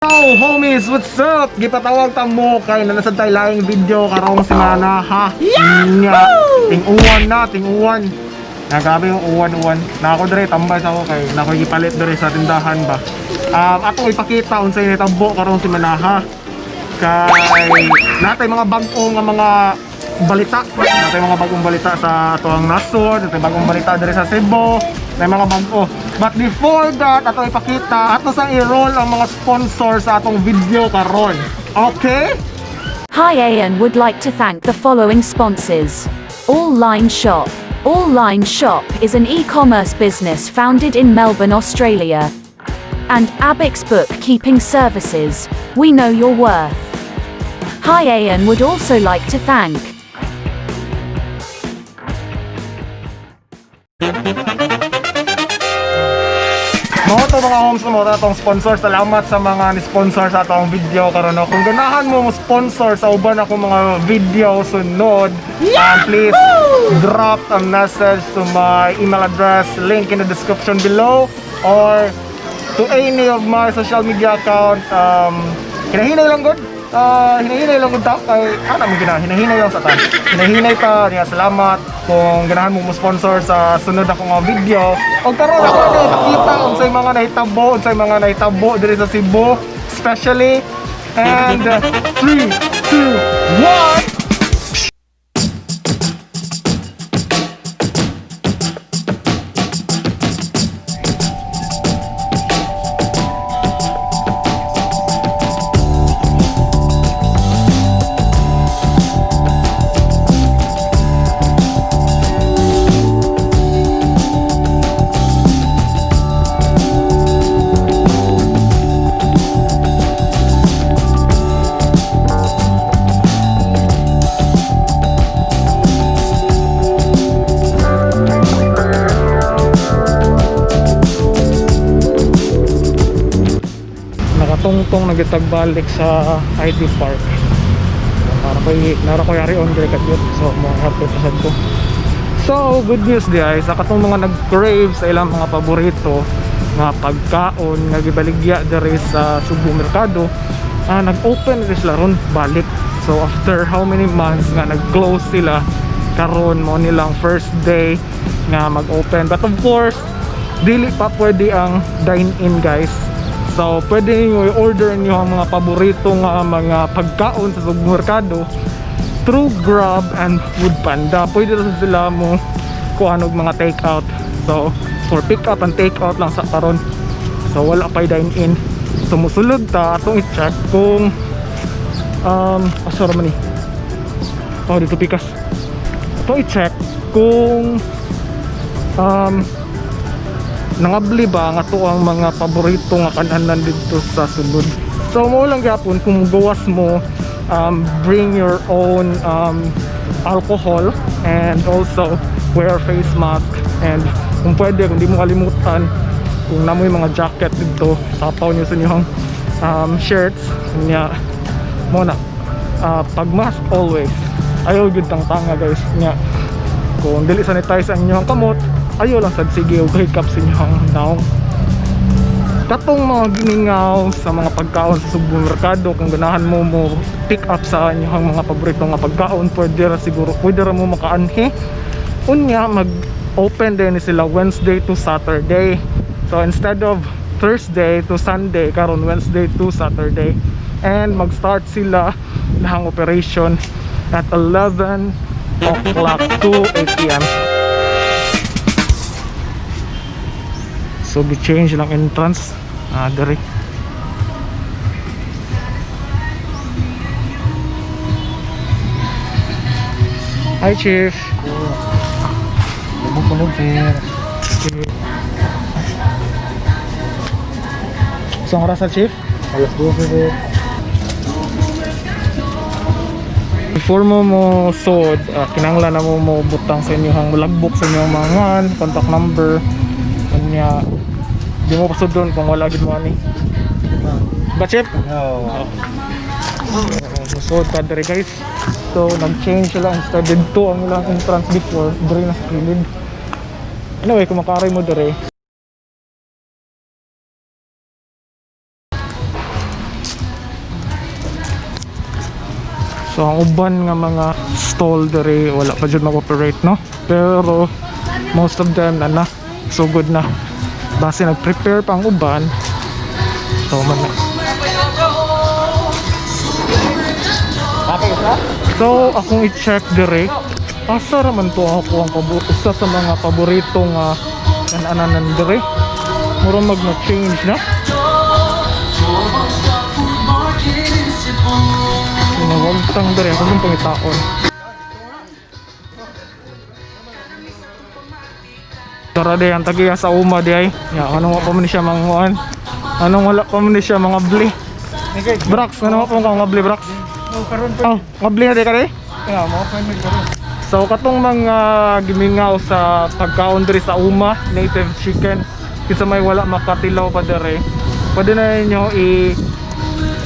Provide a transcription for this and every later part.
Hello homies, what's up? Gipatawag ta mo kay nanasad tayo laing video karong semana ha. Nya, ting-uwan. Nagabi yung uwan. Na ako dire tambay sa ako kay nako gipalit dire sa tindahan ba. Ato ipakita unsay nitabo karong semana ha. Kay natay mga bag-o nga mga balita. Natay mga bagong balita sa atuang nasod, natay bagong balita dire sa Cebu. May mga bag-o. But before that, ato ipakita, ato sang i-roll ang mga sponsor sa atong video karon. Okay? Hi Ayan would like to thank the following sponsors. All Line Shop. All Line Shop is an e-commerce business founded in Melbourne, Australia. And Abix Bookkeeping Services. We know your worth. Hi Ayan would also like to thank Mga to mga homes mo na itong sponsor. Salamat sa mga ni-sponsor sa itong video karon. Kung ganahan mo sponsor sa uban ako mga video sunod, please drop a message to my email address, link in the description below, or to any of my social media account. Hinahinay lang good. Hinahinay lang good ta kay mo hinahinay lang sa ta. Hinahinay ta niya. Salamat kung ganahan mo sponsor sa sunod ako nga video. Og karon ako nakita unsay mga nahitabo diri sa Cebu, especially. And 3, 2, 1. Tungtong nagitagbalik sa ID Park. Nara ko yari on dire kadiyot. So mga happy pasad ko. So good news guys, sa katong mga nag-crave sa ilang mga paborito nga pagkaon nga gibaligya diri sa Cebu Mercado, nag-open sila ron balik. So after how many months nga nag-close sila, karon mo nilang first day nga mag-open. But of course, dili pa pwede ang dine-in guys. So pwede nyo i-order nyo ang mga paborito nga mga pagkaon sa supermerkado through Grab and Foodpanda. Pwede rin sila mo kuha ng mga take out. So for pick up and take out lang sa karon. So wala pa dine in. So musulod ta atong i-check kung sorry man dito pikas. Atong i-check kung nangabli ba nga to ang mga paborito nga kananan dito sa sulod. So mo lang gyapon kung gawas mo, bring your own alcohol and also wear face mask, and kung pwede, kung di mo kalimutan, kung namoy mga jacket dito, sapaw nyo sa inyong shirts nya mo na pag mask always. Ayaw good tang tanga guys nya. Kung dili sanitize ang inyong kamot, ayaw lang sad sige og hiccup sa inyong daong. Katong mga giningaw sa mga pagkaon sa supermerkado, kung ganahan mo pick up sa inyong mga paborito nga pagkaon, pwede ra mo makaanhi. Unya mag-open din sila Wednesday to Saturday. So instead of Thursday to Sunday, karon Wednesday to Saturday. And mag-start sila ng operation at 11 o'clock to 8 p.m. So gi-change lang entrance dari. Hi Chief. Lubog sir. Saan oras Chief? Alas 12 sir. Before mo sod, kinanglan na mo butang sa inyong logbook sa inyong mga contact number. Kanya di mo pasod doon kung wala gid mo ani. Ba Chip? Oo. Musod ka diri guys. So nag-change sila, instead dito ang ilang entrance before, diri na sa kilid. Anyway, kung makaray mo diri, So ang uban nga mga stall dere wala pa jud mag-operate, no? Pero most of them na so good na. Base nag-prepare pa ang uban. So man na. So akong i-check dire. Asa raman to ako ang isa sa mga paborito nga ananan dire. Mura mag-change na. Sinawagtang dire ako ng pangitaon. Tara de ang tagiya sa uma di ay. Ya, anong wala pa man siya manguan. Anong wala pa man siya mga bli. Brax, ano pa mga bli Brax? Oh, ngabli na di ka di? Yeah, mo pa may karon. So katong mga gimingaw sa pagkaon diri sa uma, native chicken, kinsa may wala makatilaw pa dere, pwede na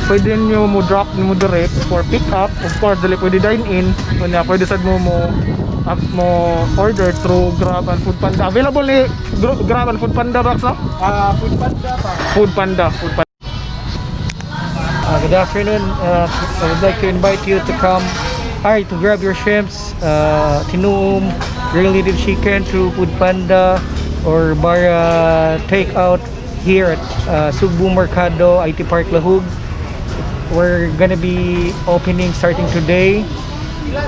pwede nyo mo drop mo dire for pick up. Of course dili pwede dine in, kunya pwede sad mo order through Grab and Food Panda. Available ni Grab and Food Panda box, no? Food panda pa. Food Panda. Good afternoon. I would like to invite you to come to grab your shrimps, tinuum, grilled native chicken through Food Panda or bar takeout here at Sugbo Mercado, IT Park Lahug. We're gonna be opening starting today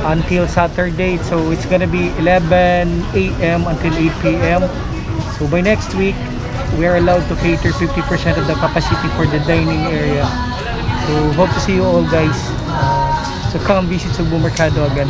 until Saturday, so it's gonna be 11 a.m. until 8 p.m. So by next week, we are allowed to cater 50% of the capacity for the dining area. So hope to see you all, guys. So come visit Sugbo Mercado again.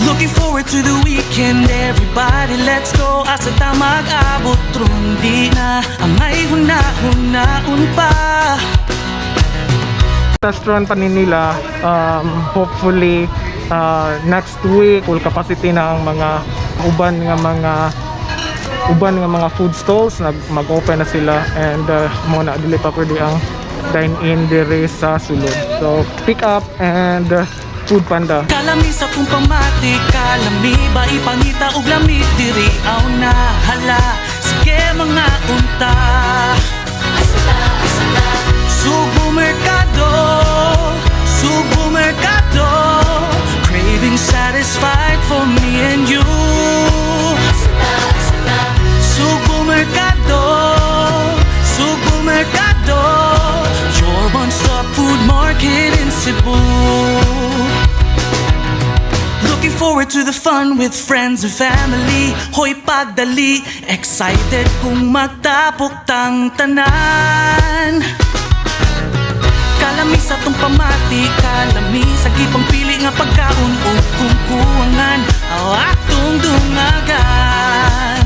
Looking forward to the weekend, everybody, let's go. Asa ta mag-abot, trundi na ang may huna-hunaon pa. Restaurant pa nila, hopefully next week full capacity na ang mga uban nga mga food stalls mag-open na sila, and mo na dili pa pwede ang dine in dire sa sulod. So pick up and Food Panda. Kalami sa kung pamati, kalami ba ipangita og lamit diri aw na hala. Sige mga unta. Sugbo Mercado, Sugbo Mercado, craving satisfied for me and you. Sugbo Mercado, Sugbo Mercado, your one-stop food market in Cebu. Looking forward to the fun with friends and family. Hoy pagdali, excited kung magtapok tang tanan. Kalami sa tong pamati, kalami sa gipang pili nga pagkaon o kung kuwangan aw atong dungagan.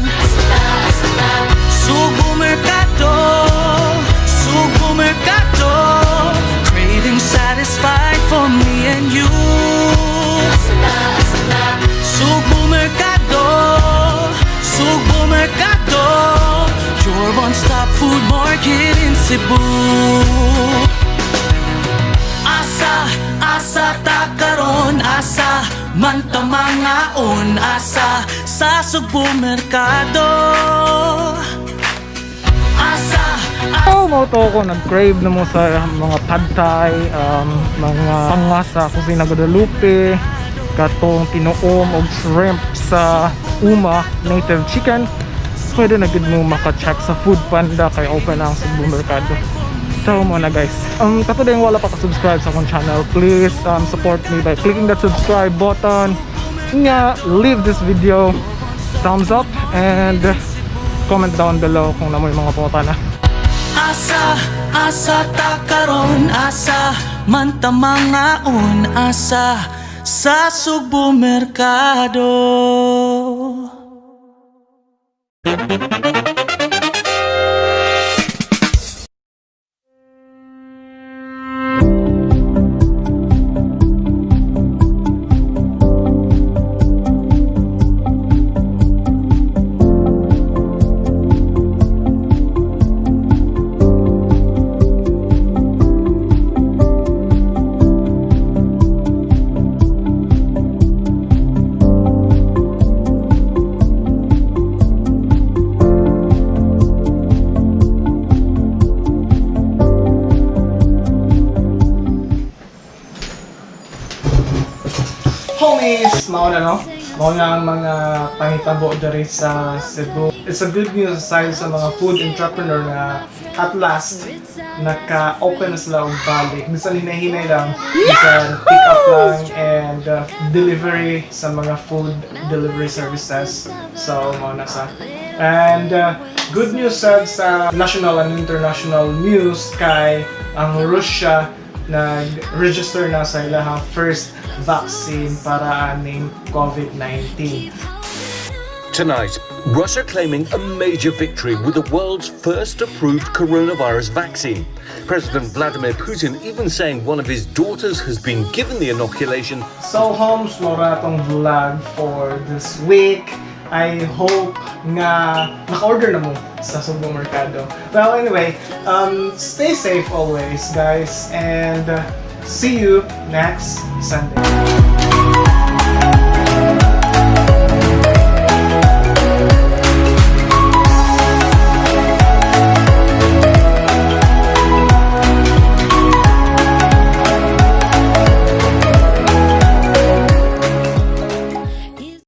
Sugbo Mercado, Sugbo Mercado, craving satisfied for me and you. Sugbo Mercado, Sugbo Mercado, your one-stop food market in Cebu. Asa ta karon, asa man ta mangaon, asa sa Sugbo Mercado. Oh, mo to ako nag-crave na mo sa mga pad thai, mga pangasa kusina Guadalupe, katong tinuom og shrimp sa uma, native chicken. Pwede na gid mo maka-check sa Food Panda kay open ang Sugbo Mercado. So mo na guys, kato din wala pa ka-subscribe sa akong channel, please support me by clicking that subscribe button. Leave this video thumbs up and comment down below kung namoy mga pota na. Asa ta karon, asa man ta mangaon, asa sa Sugbo Mercado. Homies, mauna no? Mauna ang mga pangitabo diri sa Cebu. It's a good news aside sa mga food entrepreneur na at last naka-open na sila og balik. Minsan hinahinay lang, minsan pick up lang and delivery sa mga food delivery services. So, mauna sa. And good news sad sa national and international news kay ang Russia nag-register na sa ilang first vaccine para aning COVID-19. Tonight, Russia claiming a major victory with the world's first approved coronavirus vaccine. President Vladimir Putin even saying one of his daughters has been given the inoculation. So homes, mora tong vlog for this week. I hope nga naka-order na mo sa supermerkado. Well, anyway, stay safe always, guys, and see you next Sunday.